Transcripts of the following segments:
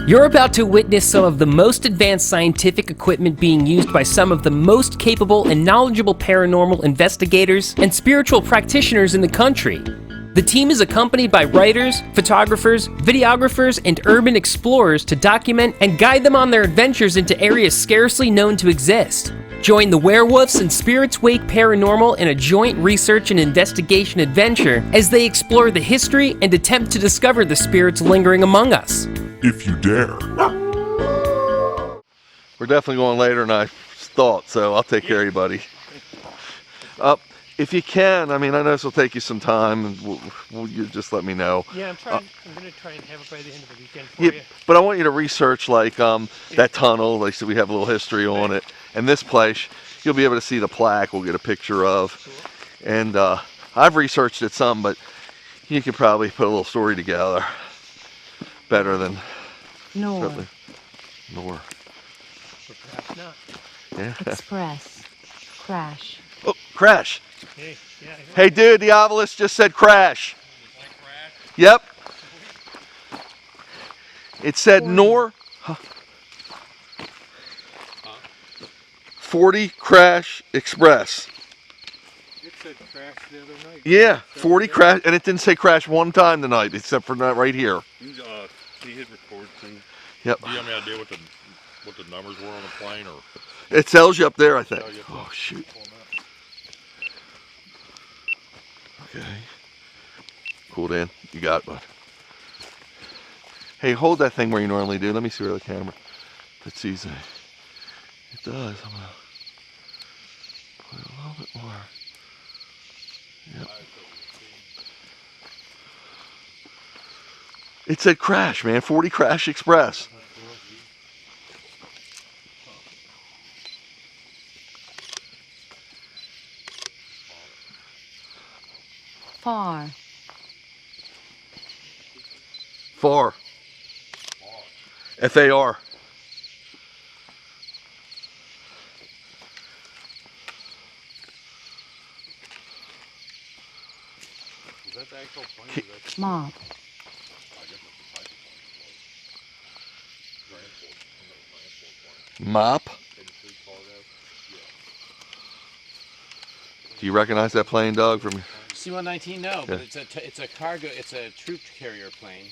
You're about to witness some of the most advanced scientific equipment being used by some of the most capable and knowledgeable paranormal investigators and spiritual practitioners in the country. The team is accompanied by writers, photographers, videographers, and urban explorers to document and guide them on their adventures into areas scarcely known to exist. Join the WereWOOFS and Spirits Wake Paranormal in a joint research and investigation adventure as they explore the history and attempt to discover the spirits lingering among us. If you dare. We're definitely going later than I thought, so I'll take care of you, buddy. If you can, I mean, I know this will take you some time, and you just let me know. Yeah, I'm going to try and have it by the end of the weekend for you. But I want you to research, like, that tunnel. Like I said, we have a little history on it. And this place, you'll be able to see the plaque we'll get a picture of. Cool. And I've researched it some, but you could probably put a little story together better than... Nor. Nor. But perhaps not. Yeah. Express. Crash. Oh, crash. Hey, yeah, hey dude, the obelisk just said crash. Like crash? Yep. It said nor. 40 crash express. It said crash the other night. Yeah, 40 crash, and it didn't say crash one time tonight, except for that right here. He hit record thing. Yep. Do you have any idea what the numbers were on the plane, or? It tells you up there, I think. Oh shoot. Okay. Cool, Dan. You got it, bud. Hey, hold that thing where you normally do. Let me see where the camera. If it sees it. It does. I'm gonna put it a little bit more. Yep. It said crash, man. 40 crash express. Far. Far. F-A-R. Is that the actual plane? Mop. Mop. Do you recognize that plane, Doug? From C-119, no, but it's a cargo, it's a troop carrier plane.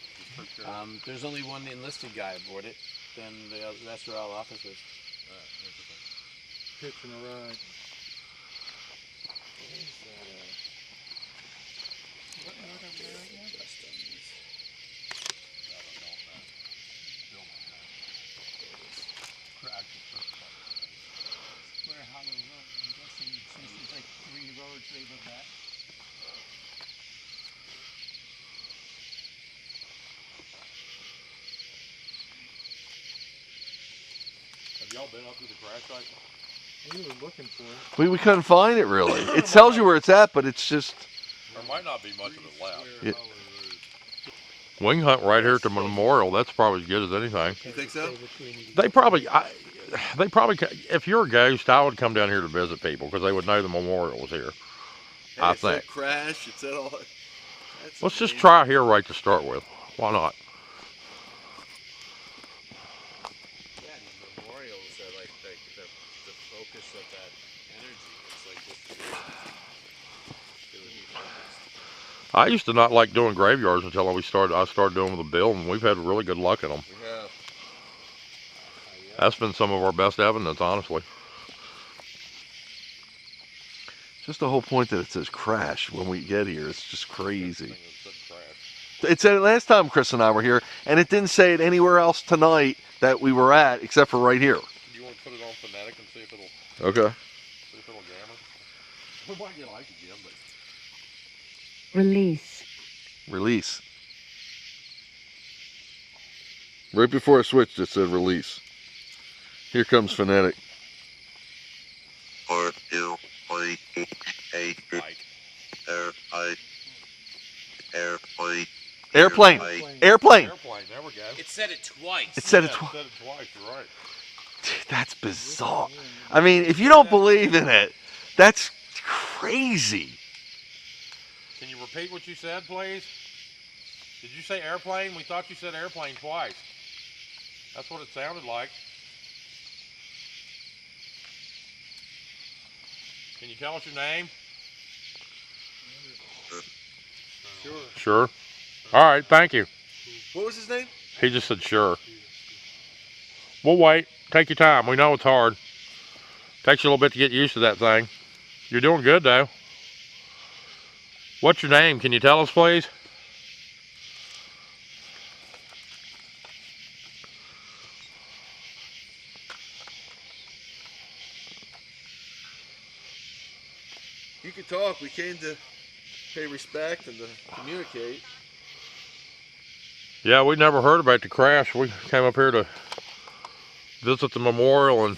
There's only one enlisted guy aboard it. Then the rest are all officers. Hitch and a ride. Have y'all been up to the crash site? We were looking for it. we couldn't find it really. It tells you where it's at, but it's just. There might not be much of it left. Yeah. Wing hunt right here at the memorial. That's probably as good as anything. You think so? They probably, if you're a ghost, I would come down here to visit people because they would know the memorial was here. Hey, I it said think. crash. It said all. Let's just try here right to start with. Why not? Yeah, the memorials are like the focus of that energy. It's like just it would be focused. I used to not like doing graveyards until I started doing with the bill, and we've had really good luck in them. We have. That's been some of our best evidence, honestly. Just the whole point that it says crash when we get here. It's just crazy. It said it last time Chris and I were here, and it didn't say it anywhere else tonight that we were at, except for right here. Do you want to put it on phonetic and see if it'll? Okay. See if it'll jam it? We might get like it, Jim, but. Release. Release. Right before I switched, it said release. Here comes phonetic. Airplane. Airplane. Airplane, there we go. It said it twice. It said it It twice. said it twice, you're right. That's bizarre. I mean, if you don't believe in it, that's crazy. Can you repeat what you said, please? Did you say airplane? We thought you said airplane twice. That's what it sounded like. Can you tell us your name? Sure. Sure. All right, thank you. What was his name? He just said sure. We'll wait. Take your time. We know it's hard. Takes you a little bit to get used to that thing. You're doing good, though. What's your name? Can you tell us, please? You can talk. We came to pay respect and to communicate. Yeah, we never heard about the crash. We came up here to visit the memorial and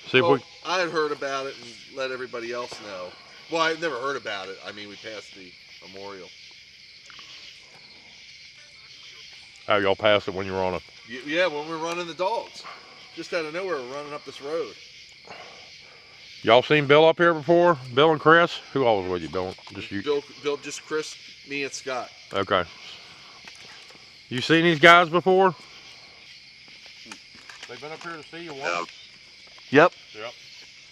see if we... I had heard about it and let everybody else know. Well, I've never heard about it. I mean, we passed the memorial. Oh, y'all passed it when you were on a... Yeah, when we were running the dogs. Just out of nowhere, we're running up this road. Y'all seen Bill up here before? Bill and Chris? Who all was with you, Bill? Just you? Bill, just Chris, me, and Scott. Okay. You seen these guys before? They've been up here to see you once? Yep. Yep.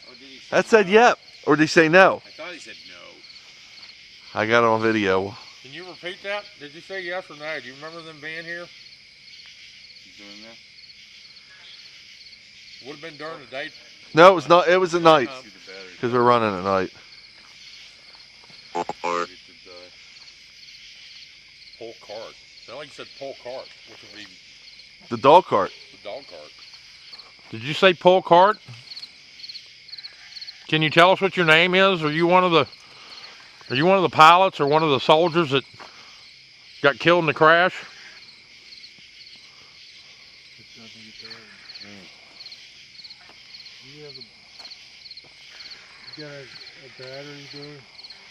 Oh, did he say That said no? yep. Or did he say no? I thought he said no. I got it on video. Can you repeat that? Did you say yes or no? Do you remember them being here? He's doing that. Would have been during the day. No, it was not. It was at night. See the battery. Because we're running at night. Get the, Pull cart. Sound like you said pull cart, which would be The dog cart. the dog cart. Did you say pull cart? Can you tell us what your name is? Are you one of the pilots or one of the soldiers that got killed in the crash? You got a battery there?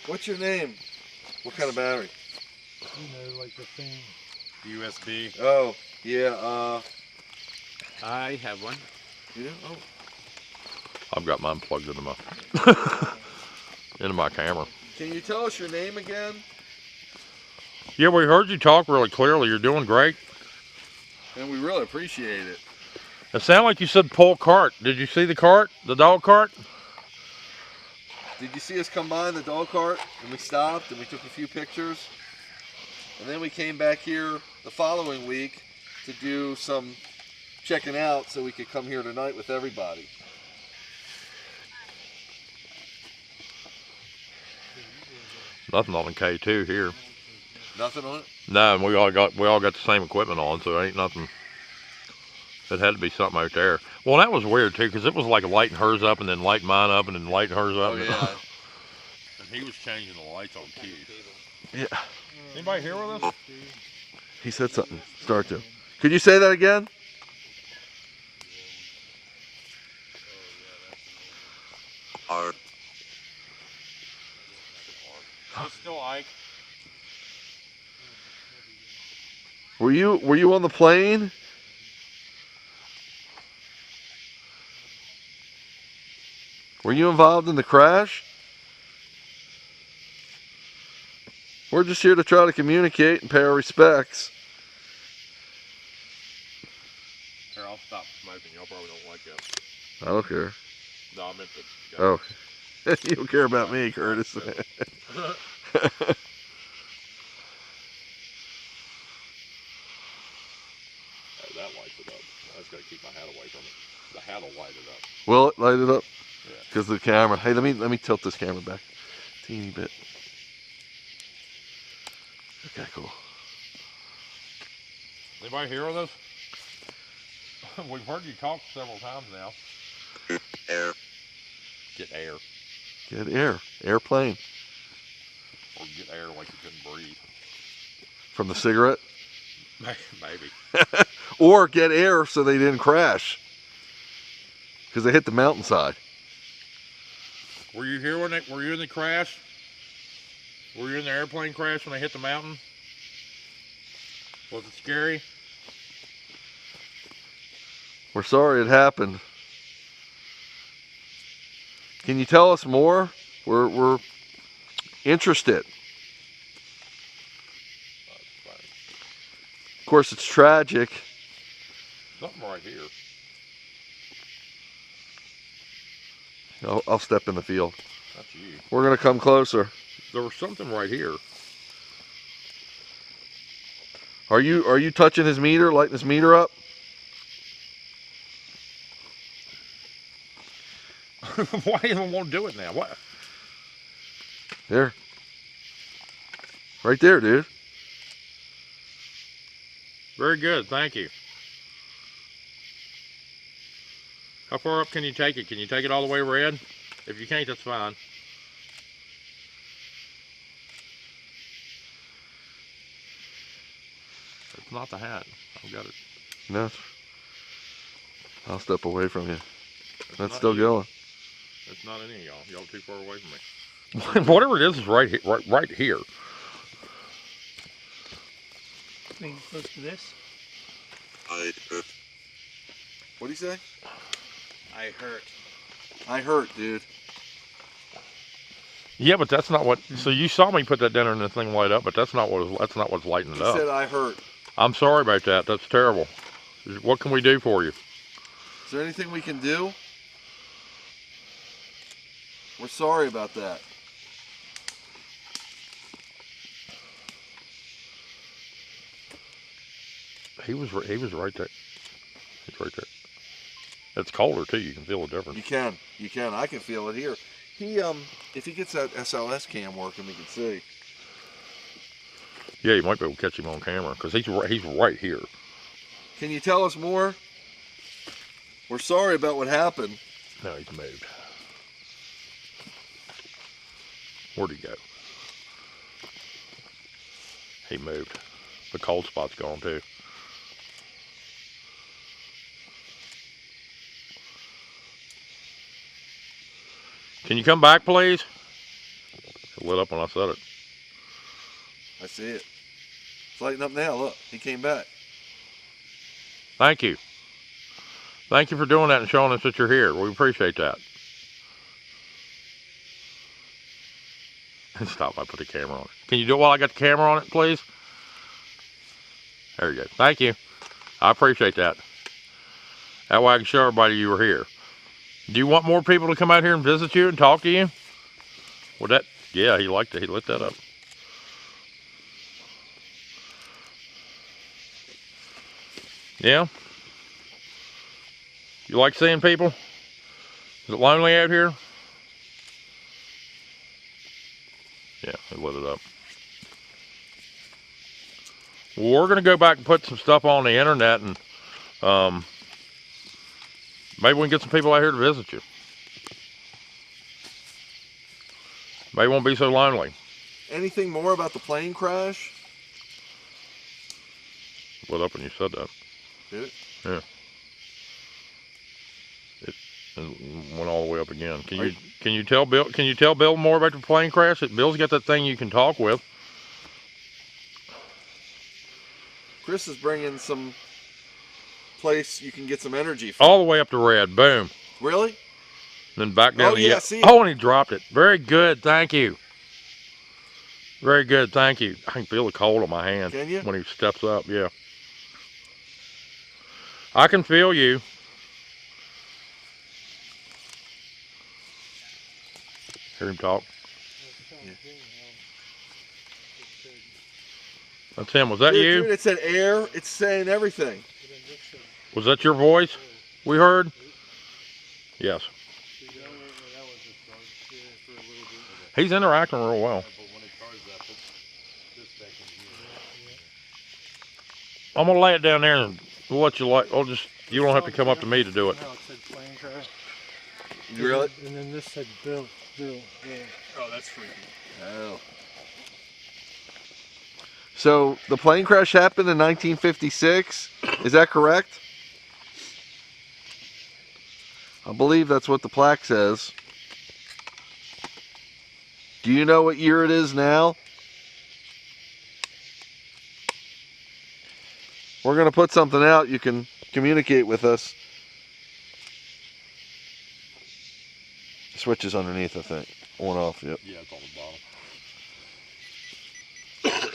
What's your name? What kind of battery? You know, like the thing. USB. Oh, yeah. I have one. You know? Oh. I've got mine plugged into my camera. Can you tell us your name again? Yeah, we heard you talk really clearly. You're doing great. And we really appreciate it. It sounded like you said pull cart. Did you see the cart? The dog cart? Did you see us come by in the dog cart? And we stopped and we took a few pictures. And then we came back here the following week to do some checking out so we could come here tonight with everybody. Nothing on the K2 here. Nothing on it? No, and we all got the same equipment on, so it ain't nothing. It had to be something out there. Well, that was weird too, because it was like lighting hers up and then lighting mine up and then lighting hers up. Oh, yeah. And he was changing the lights on keys. Yeah. Anybody here with us? He said something. Start to. Could you say that again? It's still Ike. Were you on the plane? Were you involved in the crash? We're just here to try to communicate and pay our respects. Here, I'll stop smoking. Y'all probably don't like that. I don't care. No, I meant the Oh. You don't care about me, Curtis. Oh, that lights it up. I just gotta keep my hat away from it. The hat will light it up. Will it light it up? Yeah. Because of the camera. Hey, let me tilt this camera back a teeny bit. Okay, cool. Anybody here with us? We've heard you talk several times now. Air. Get air. Get air. Airplane. Or get air like you couldn't breathe. From the cigarette? Maybe. Or get air so they didn't crash. Because they hit the mountainside. Were you here when were you in the crash? Were you in the airplane crash when they hit the mountain? Was it scary? We're sorry it happened. Can you tell us more? We're interested. Of course, it's tragic. something right here. I'll step in the field. That's you. We're gonna come closer. There was something right here. Are you touching his meter, lighting his meter up? Why even want to do it now? What? There. Right there, dude. Very good, thank you. How far up can you take it? Can you take it all the way red? If you can't, that's fine. It's not the hat. I've got it. No. I'll step away from you. That's not still you. going. It's not any of y'all. Y'all too far away from me. Whatever it is right here. Right here. Being close to this. What'd he say? I hurt. I hurt, dude. Yeah, but that's not what. So you saw me put that down there and the thing light up, but that's not what's lighting it He up. said I hurt. I'm sorry about that. That's terrible. What can we do for you? Is there anything we can do? We're sorry about that. He was right there. He's right there. It's colder too. You can feel the difference. You can. I can feel it here. He if he gets that SLS cam working, we can see. Yeah, you might be able to catch him on camera because he's right here. Can you tell us more? We're sorry about what happened. No, he's moved. Where'd he go? He moved. The cold spot's gone too. Can you come back, please? It lit up when I said it. I see it. It's lighting up now. Look, he came back. Thank you. Thank you for doing that and showing us that you're here. We appreciate that. Stop, I put the camera on it. Can you do it while I got the camera on it, please? There you go. Thank you. I appreciate that. That way I can show everybody you were here. Do you want more people to come out here and visit you and talk to you? Well, that, yeah, he liked it. He lit that up. Yeah? You like seeing people? Is it lonely out here? Yeah, he lit it up. Well, we're going to go back and put some stuff on the internet, and maybe we can get some people out here to visit you. Maybe it won't be so lonely. Anything more about the plane crash? Lit up when you said that. Did it? Yeah. It went all the way up again. Can you tell Bill more about the plane crash? Bill's got that thing you can talk with. Chris is bringing some place you can get some energy from. All the way up to red. Boom. Really? Then back down Oh, to yeah, yellow. see it. Oh, and he dropped it. Very good. Thank you. Very good. Thank you. I can feel the cold on my hand. Can you? When he steps up. Yeah. I can feel you. Hear him talk. That's him. Was that you? Dude, it said air. It's saying everything. Was that your voice we heard? Yes. He's interacting real well. I'm gonna lay it down there and let you like. You don't have to come up to me to do it. How it said plane crash. Really? And then this said Bill. Oh, that's freaky. Oh. So the plane crash happened in 1956. Is that correct? I believe that's what the plaque says. Do you know what year it is now? We're going to put something out. You can communicate with us. The switch is underneath, I think. On off, yep. Yeah, it's on the bottom.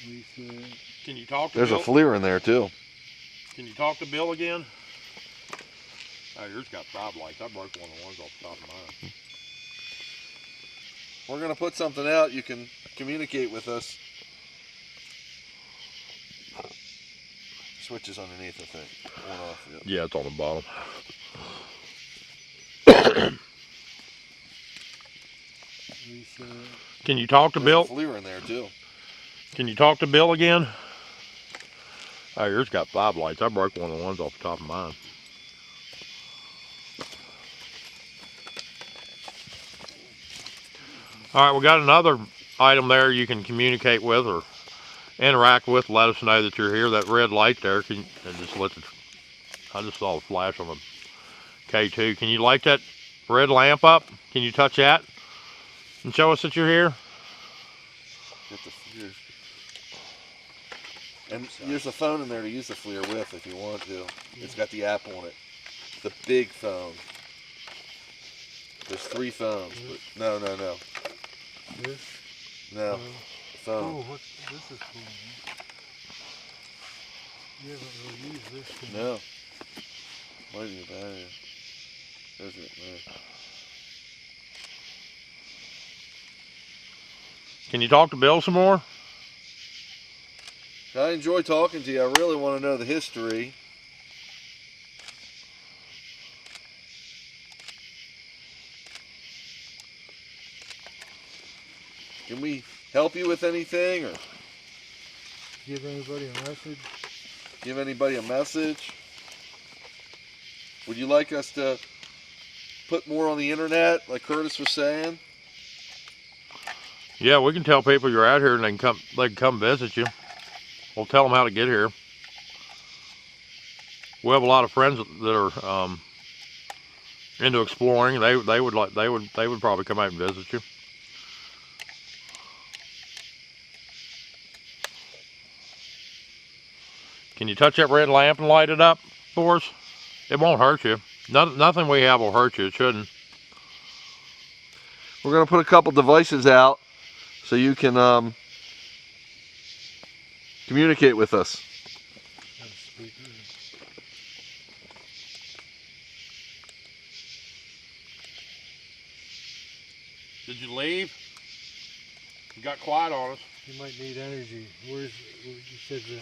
We said Can you talk to There's Bill? a FLIR in there too. Can you talk to Bill again? Oh, yours got 5 lights. I broke one of the ones off the top of mine. We're gonna put something out. You can communicate with us. Switch is underneath, I think. On off. Yep. Yeah, it's on the bottom. Can you talk to There's Bill? a FLIR in there too. Can you talk to Bill again? Oh, yours got 5 lights. I broke one of the ones off the top of mine. All right, we got another item there you can communicate with or interact with. Let us know that you're here. That red light there, and just let the, I just saw a flash on the K2. Can you light that red lamp up? Can you touch that and show us that you're here? Get the FLIR. And there's a phone in there to use the FLIR with if you want to. It's got the app on it. The big phone. There's 3 phones, but no. This? No. The phone. Oh, this is cool, man. You haven't really used this thing. No. Might be a battery. There's it, man. Can you talk to Bill some more? I enjoy talking to you. I really want to know the history. Can we help you with anything, or Give anybody a message? give anybody a message? Would you like us to put more on the internet, like Curtis was saying? Yeah, we can tell people you're out here and they can come visit you. We'll tell them how to get here. We have a lot of friends that are into exploring. They would probably come out and visit you. Can you touch that red lamp and light it up for us? It won't hurt you. Nothing we have will hurt you. It shouldn't. We're going to put a couple devices out so you can communicate with us. Got a speaker. Did you leave? You got quiet on us. You might need energy. Where's you said the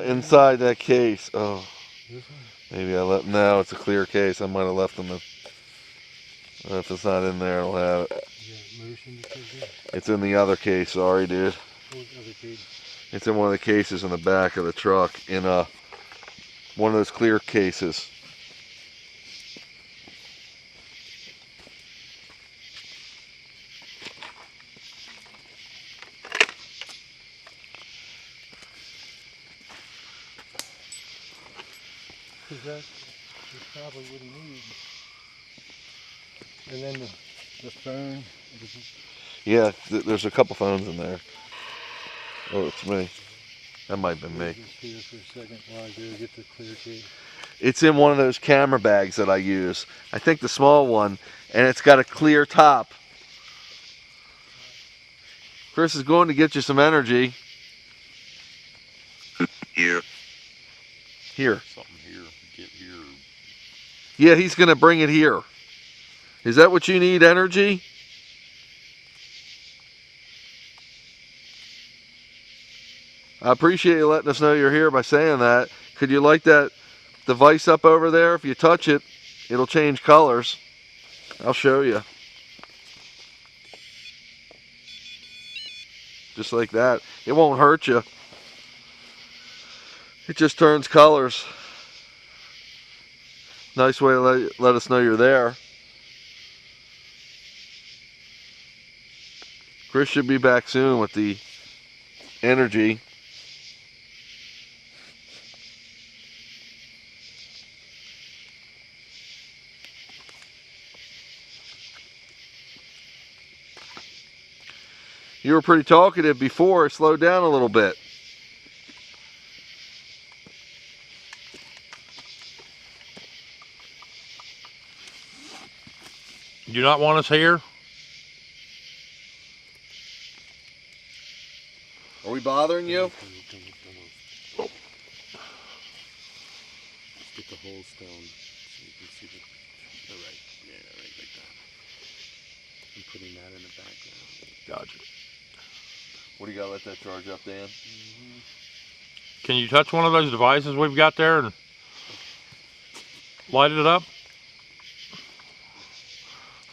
Inside that case. Oh, this one? maybe I left. No, it's a clear case. I might have left them. If it's not in there, I'll have it. You got motion detector? It's in the other case. Sorry, dude. What other case? It's in one of the cases in the back of the truck. In one of those clear cases. Because that's probably what he needs. And then the phone. Yeah, there's a couple phones in there. Oh, it's me. That might have been me. Just here for a second while I go get the clear case. It's in one of those camera bags that I use. I think the small one, and it's got a clear top. Chris is going to get you some energy. Here. Something here. Get here. Yeah, he's going to bring it here. Is that what you need, energy? I appreciate you letting us know you're here by saying that. Could you light that device up over there? If you touch it, it'll change colors. I'll show you. Just like that. It won't hurt you. It just turns colors. Nice way to let us know you're there. Chris should be back soon with the energy. You were pretty talkative before. Slow down a little bit. You do not want us here? Are we bothering you? whole stone so you can see the right. Yeah, right like that. I'm putting that in the background. Gotcha. What do you gotta let that charge up, Dan? Can you touch one of those devices we've got there and light it up?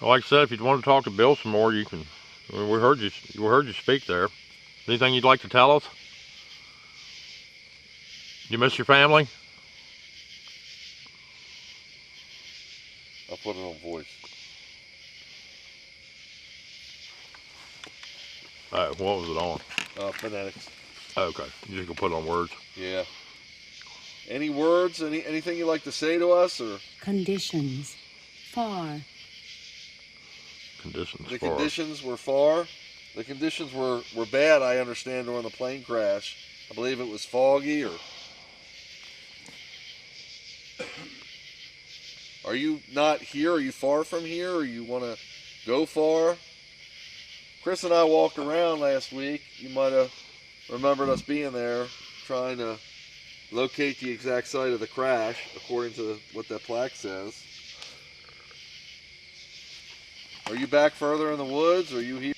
Like I said, if you want to talk to Bill some more, you can. I mean, we heard you speak there. Anything you'd like to tell us? You miss your family? I'll put it on voice. What was it on? Phonetics. Okay, you just gonna put it on words. Yeah. Any words? Anything you'd like to say to us, or Conditions. Far. Conditions. the for conditions were far? The conditions were bad. I understand during the plane crash. I believe it was foggy, or. Are you not here? Are you far from here? Or you want to go far? Chris and I walked around last week. You might have remembered us being there trying to locate the exact site of the crash according to what that plaque says. Are you back further in the woods? Or are you here?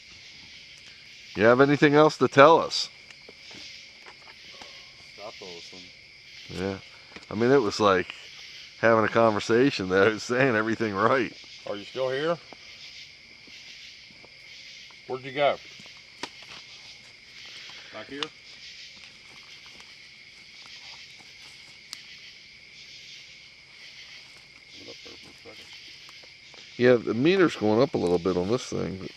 You have anything else to tell us? Stop awesome. Yeah. I mean, it was like having a conversation that was saying everything right. Are you still here? Where'd you go? Back here? Hold up there for a second. Yeah, the meter's going up a little bit on this thing. But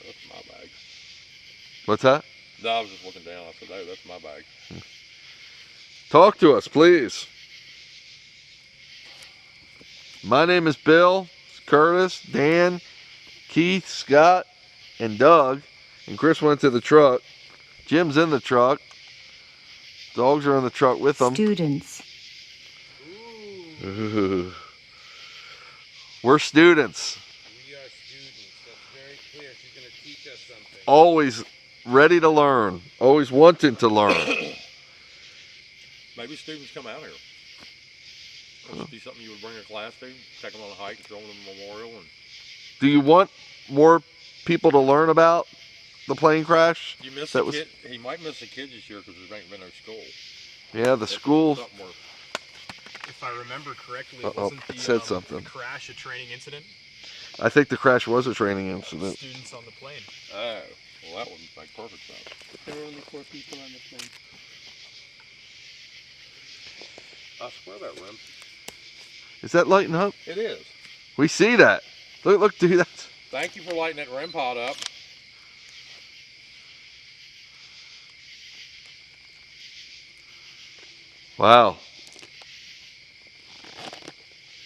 That's my bag. what's that? No, I was just looking down. I said, "Hey, that's my bag." Talk to us, please. My name is Bill, Curtis, Dan, Keith, Scott, and Doug. And Chris went to the truck. Jim's in the truck. Dogs are in the truck with them. Students. Ooh. We're students. We are students. That's very clear. She's going to teach us something. Always ready to learn. Always wanting to learn. Maybe students come out here. Would this be something you would bring a class to? Take them on a hike, show them the memorial, and Do you want more people to learn about the plane crash? you miss That the was- kid. He might miss the kids this year because there ain't been no school. Yeah, the school. Something where- If I remember correctly, Uh-oh, wasn't it said something. the crash a training incident? I think the crash was a training incident. Students on the plane. Oh, well, that would make perfect sense. There were only 4 people on the plane. I swear that rim. Is that lighting up? It is. We see that. Look, dude. That's. Thank you for lighting that rim pod up. Wow.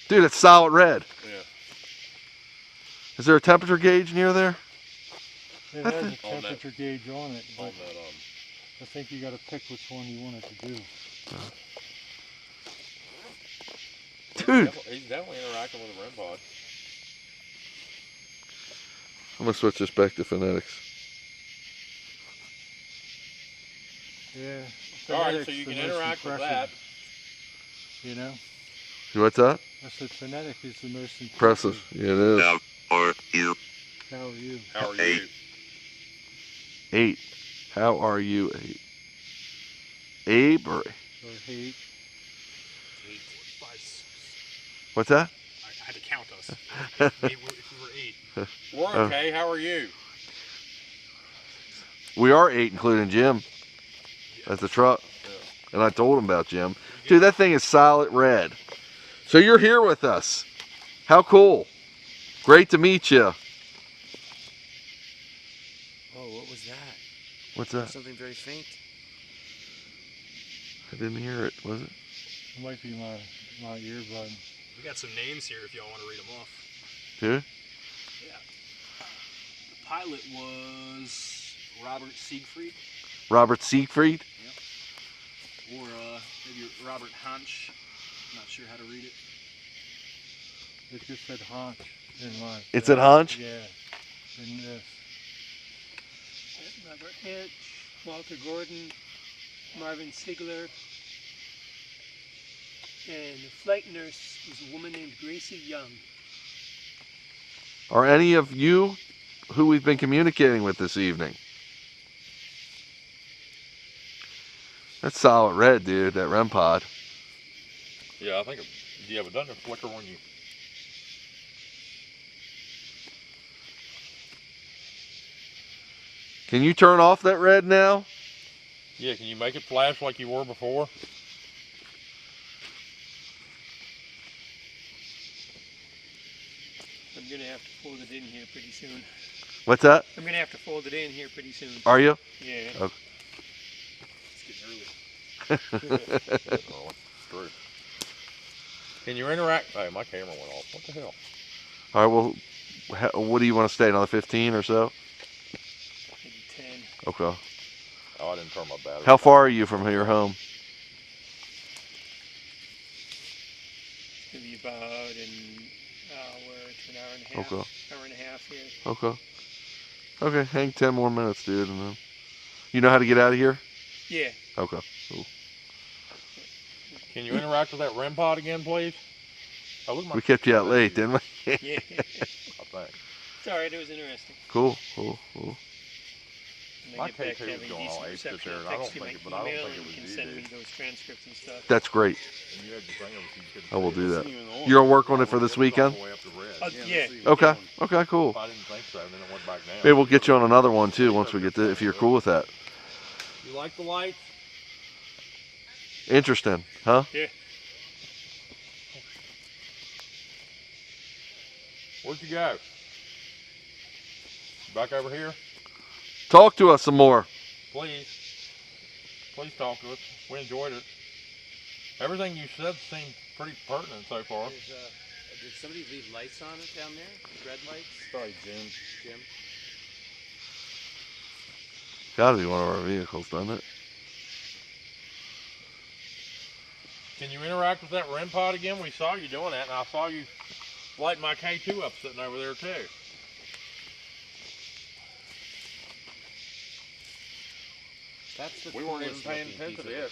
Dude, it's solid red. Yeah. Is there a temperature gauge near there? It I has a think- On that- temperature gauge on it, On but that I think you got to pick which one you want it to do. Dude, He's definitely interacting with the rim pod. I'm gonna switch this back to phonetics. Yeah. All right, phonetics so you the can most interact with impressive, that. You know, What's that? I said phonetic is the most Impressive. Yeah, it is. How are you? How are you? 8. How are you? 8. Abe or Or hate. 8, 4, 5, 6. what's that? I had to count us. If we were 8. We're okay. How are you? We are 8, including Jim. That's the truck. And I told him about Jim. Dude, that thing is solid red. So you're here with us. How cool. Great to meet you. Oh, what was that? What's that? Something very faint. I didn't hear it, was it? It might be my earbud. We got some names here if y'all want to read them off. Dude? Yeah. The pilot was Robert Siegfried, Robert Siegfried? or maybe Robert Hansch. Not sure how to read it. It just said haunch. in my. It's at Hunch? Yeah. In this. Robert Hitch, Walter Gordon, Marvin Sigler, and the flight nurse was a woman named Gracie Young. Are any of you who we've been communicating with this evening? That's solid red, dude, that REM pod. Yeah, I think yeah, but doesn't it flicker when you... Can you turn off that red now? Yeah, can you make it flash like you were before? I'm gonna have to fold it in here pretty soon. What's that? I'm gonna have to fold it in here pretty soon. Are you? Yeah. Okay. It's getting early. True. Can you interact? Hey, my camera went off. What the hell? All right, well, what do you want to stay, another 15 or so? Maybe 10. Okay. Oh, I didn't turn my battery. How far are you from your home? It's gonna be about an hour to an hour and a half. Okay. Hour and a half here. Okay. Okay, hang 10 more minutes, dude, and then... You know how to get out of here? Yeah. Okay. Cool. Can you interact with that REM pod again, please? Oh, look, We kept you out late, didn't we? Yeah. I think. It's alright, it was interesting. Cool, cool, cool. And My I get back K2 to was having going decent all apeshit reception. there, I'll and I don't text you think my it- but I don't email think it and was you can you, send dude. me those transcripts and stuff. That's great. And you had your thing over so you couldn't I will see do it. that. Even on. You're gonna work on it for this weekend? All the way up to red. Yeah. Okay. Okay, cool. If I didn't think so, then it went back down. Maybe we'll get you on another one too once we get to, if you're cool with that. You like the lights? Interesting, huh? Yeah. Where'd you go? Back over here? Talk to us some more. Please. Please talk to us. We enjoyed it. Everything you said seemed pretty pertinent so far. Did somebody leave lights on it down there? Red lights? Probably Jim. Jim? Gotta be one of our vehicles, doesn't it? Can you interact with that REM pod again? We saw you doing that, and I saw you light my K2 up sitting over there too. That's the We weren't even coolest paying looking attention piece to of this.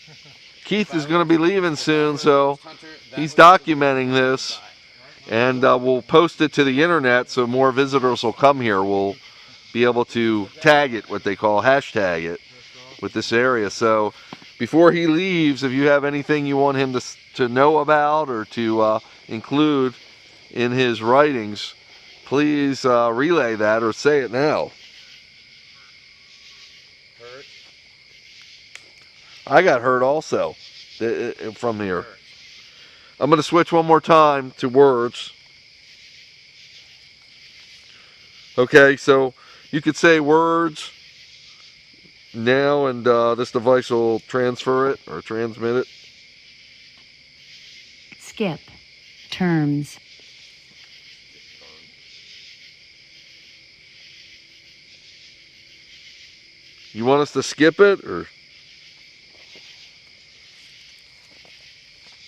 equipment. Keith is gonna be leaving soon, so Hunter, that he's was the documenting this. guy. And we'll post it to the internet so more visitors will come here. We'll be able to tag it, what they call hashtag it, with this area. So before he leaves, if you have anything you want him to know about or to include in his writings, please relay that or say it now. Hurt. I got hurt also from here. I'm going to switch one more time to words. Okay, so you could say words now, and this device will transfer it or transmit it. Skip. Terms. You want us to skip it, or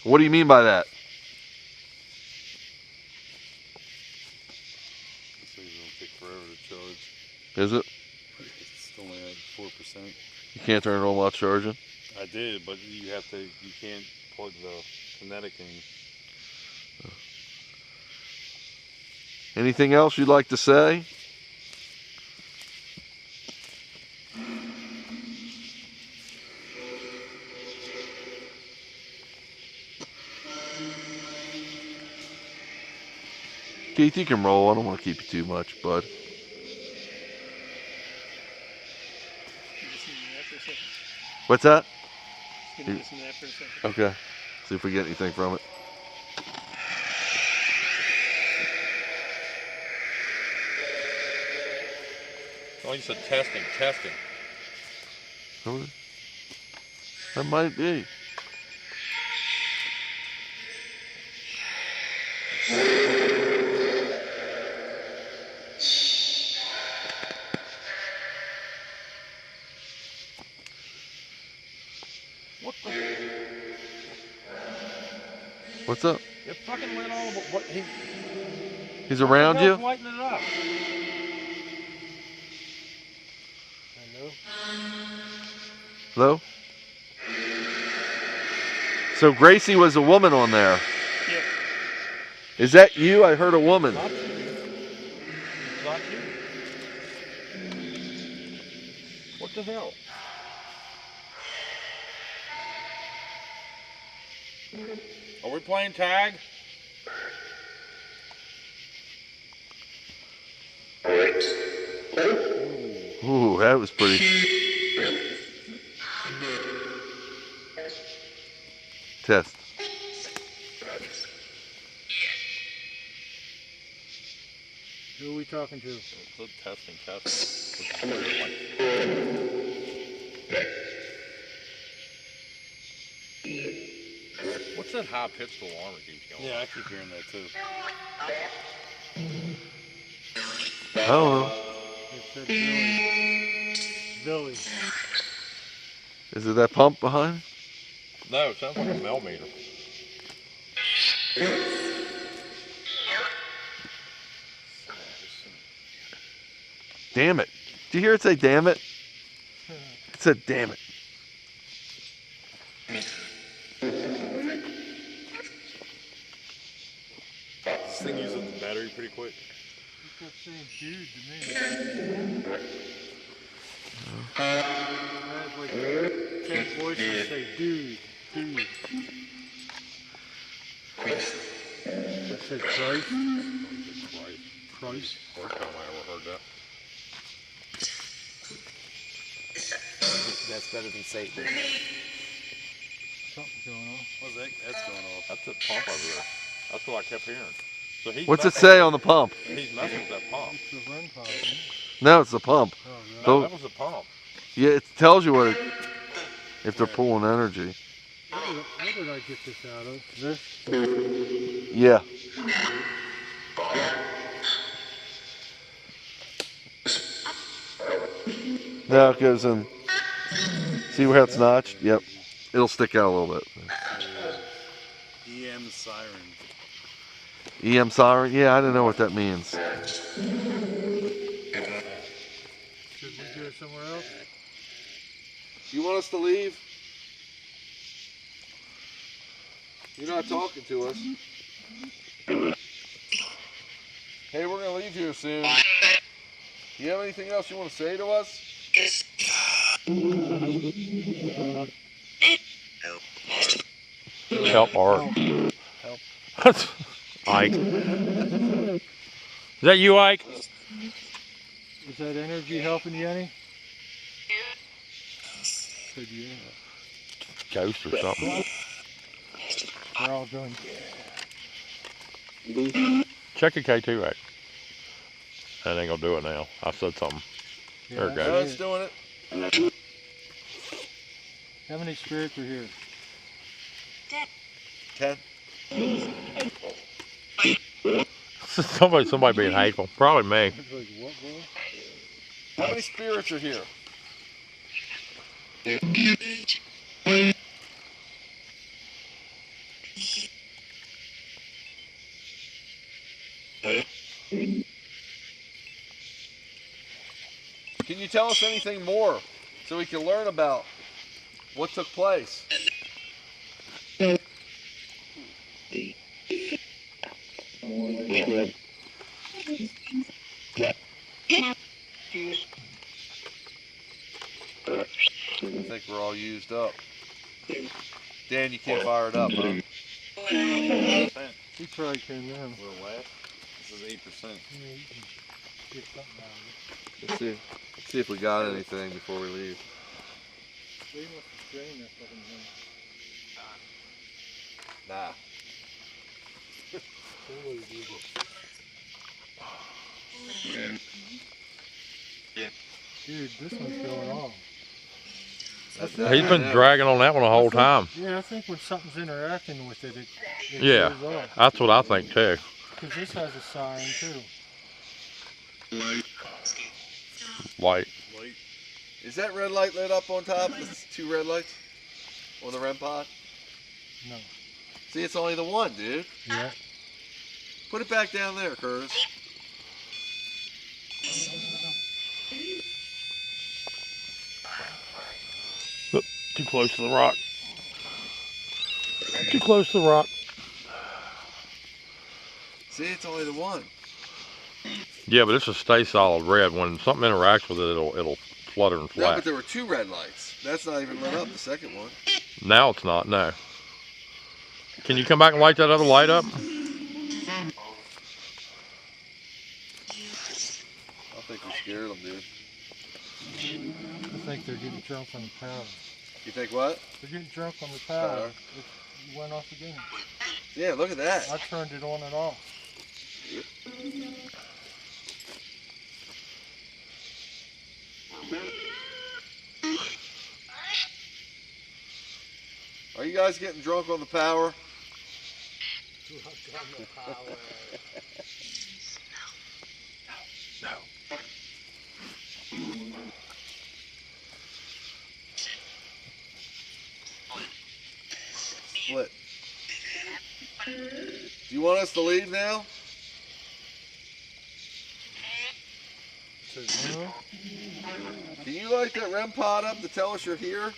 what do you mean by that? So it's gonna take forever to charge. Is it? It's only at 4%. You can't turn it on while charging? I did, but you can't plug the kinetic in. Anything else you'd like to say? Keith, you can roll. I don't want to keep you too much, bud. You just listen to that for a second. What's that? Just gonna listen to that for a second. Okay. See if we get anything from it. Oh, you said testing, testing. That might be. What the? What's up? It fucking went all over. What he? He's around you? Lighting it up. Hello? Hello? So Gracie was a woman on there. Yep. Is that you? I heard a woman. Not you. Not you. What the hell? Are we playing tag? Ooh, that was pretty. Test. Who are we talking to? It's a testing test. What's that high pitched alarm that keeps going? Yeah, I keep hearing that too. I don't know. It said Billy. Billy. Is it that pump behind? No, it sounds like a millimeter. Damn it. Did you hear it say damn it? It said damn it. Does this thing use up the battery pretty quick? He kept saying dude to me. I had like 10 voices say dude, dude. I said Christ. Christ. First time I ever heard that. That's better than Satan. Something's going on. What's that? That's going off. That's the pump over there. That's what I kept hearing. So he's What's it messing- say on the pump? He's messing with that pump. It's the run pod, isn't it? No, it's the pump. Oh, really? No, that was the pump. Yeah, it tells you what it, if they're pulling energy. What did I get this out of? This? Yeah. Now it goes in. See where it's notched? Yep. It'll stick out a little bit. EM siren. EM siren? Yeah, I don't know what that means. Should we do it somewhere else? You want us to leave? You're not talking to us. Hey, we're gonna leave here soon. Do you have anything else you want to say to us? Help Art. Help. Ike. Is that you, Ike? Is that energy helping you any? Said yeah. Ghost or something. We're all doing. Check your K2, Ike. That ain't gonna do it now. I said something. There it Yeah, goes. It's doing it. How many spirits are here? 10. somebody being hateful. Probably me. It's like, what, boy? How many spirits are here? Can you tell us anything more so we can learn about what took place? I think we're all used up. Dan, you can't fire it up, huh? He probably came down. We're last. This is 8%. Get something out of it. Let's see if we got anything before we leave. They must have drained that fucking thing. Nah. Somebody did it. Dude, this one's going on. He's been dragging on that one the whole time. Yeah, I think when something's interacting with it, it Yeah. goes off. That's what I think too. Because this has a siren too. Light. Light. Is that red light lit up on top? It's 2 red lights on the REM pod? No. See, it's only the one, dude. Yeah. Put it back down there, Curtis. Oop, too close to the rock. Too close to the rock. See, it's only the one. Yeah, but it's a stay solid red. When something interacts with it, it'll flutter and No, flash. but there were 2 red lights. That's not even lit up, the second one. Now it's not, no. Can you come back and light that other light up? I think we scared them, dude. I think they're getting drunk on the power. You think what? They're getting drunk on the power. It went off again. Yeah, look at that. I turned it on and off. Are you guys getting drunk on the power? Drunk on the power. Split. Do you want us to leave now? Can you light that REM pod up to tell us you're here?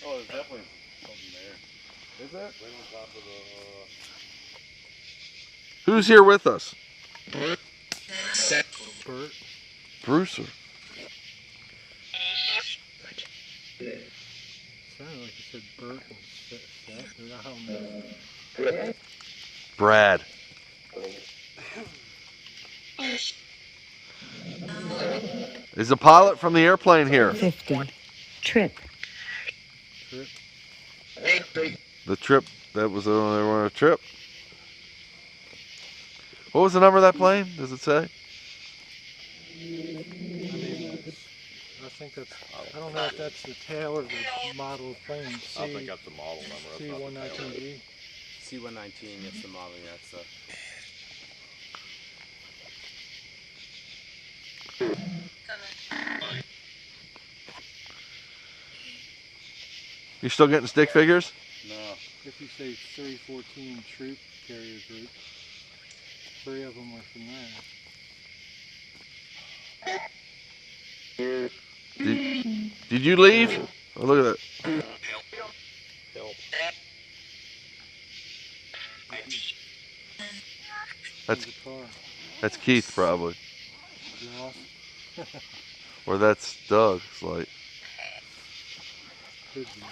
Oh, there's definitely something there. Is there? Right on top of the. Who's here with us? Bert. Brewster. Sounded like you said Bert and Seth. Brad. Is the pilot from the airplane here? 50. Trip. The trip, that was on, they were on a trip. What was the number of that plane? Does it say? I think that's, I don't know if that's the tail or the model of plane. I think that's the model number. C-119G. C-119, it's the model, yeah, it's You still getting stick figures? no. If you say 314 troop carrier group, 3 of them are from there. Did you leave? Oh, look at that. Help. That's, The car. that's Keith probably. Lost. Or that's Doug. It's like, Could be.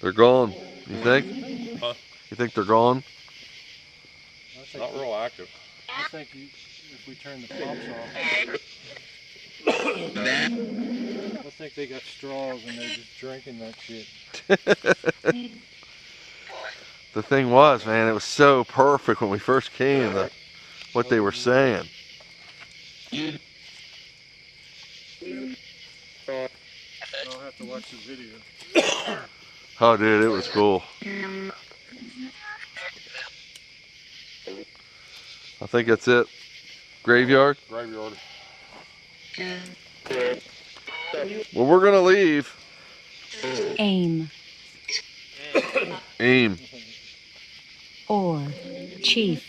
they're gone. You think? Huh? You think they're gone? I think Not real active. I think if we turn the pumps off, I think they got straws and they're just drinking that shit. The thing was, man, it was so perfect when we first came, what they were saying. I'll have to watch the video. Oh, dude, it was cool. I think that's it. Graveyard? Graveyard. Well, we're gonna leave. Aim. Aim. Or. Chief.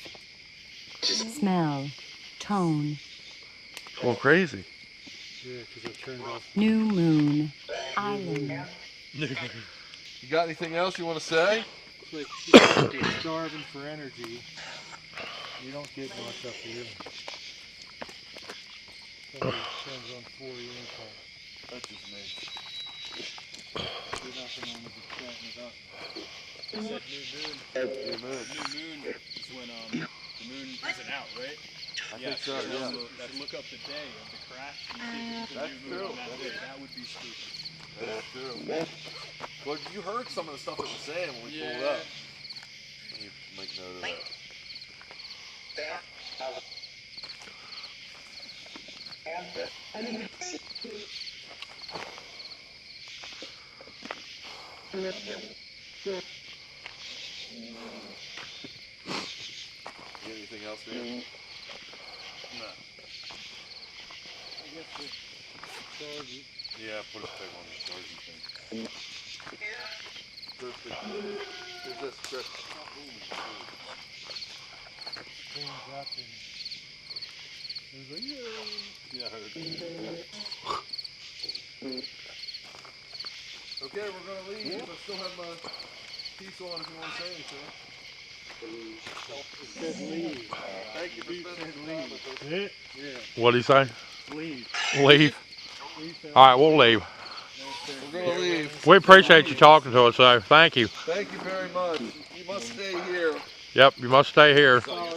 Smell. Tone. Going crazy. Yeah, because I turned off. New moon. Island. You got anything else you want to say? It's like you're starving for energy. You don't get much up here. Somebody turns on 4 income. That's just me. You're not going to be chatting it up. New moon. New moon is when the moon isn't out, right? I think so, yeah. Look up the day of the crash and see if That's it's a new moon true. on that day. That would be stupid. That's true. Well, you heard some of the stuff it was saying when we pulled up. Let me make note of that. Anything else, man? No. I guess Yeah, put a peg on the charging thing. Is this Chris? Yeah, I heard it. Okay, we're gonna leave. I still have my piece on if you want to say anything. Thank you for spending time with us. What'd he say? Leave. Leave? All right, we'll leave. We're gonna leave. We appreciate you talking to us, though. Thank you. Thank you very much. You must stay here. Yep, you must stay here. Sorry.